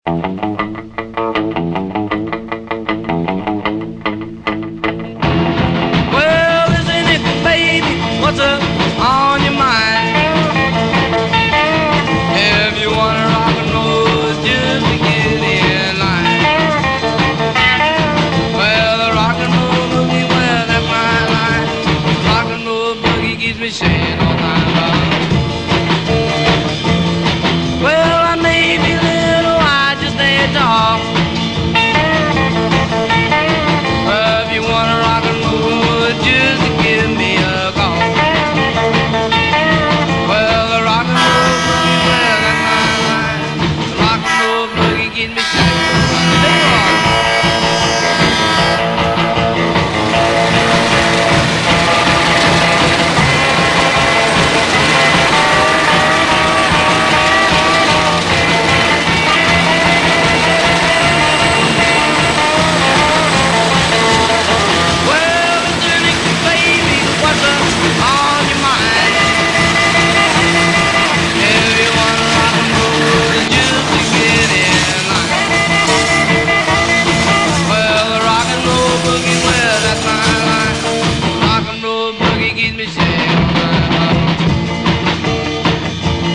Well, isn't it, baby? What's up on your mind? If you wanna rock and roll, just to get in line. Well, the rock and roll boogie, well, that's my line. Rock and roll boogie keeps me shaking all night long. Well, I may be little, I just stay tall. Well, if you wanna rock and roll, just give me a call. Well, the rock and roll boogie, well, that's my line. The rock and roll boogie keeps me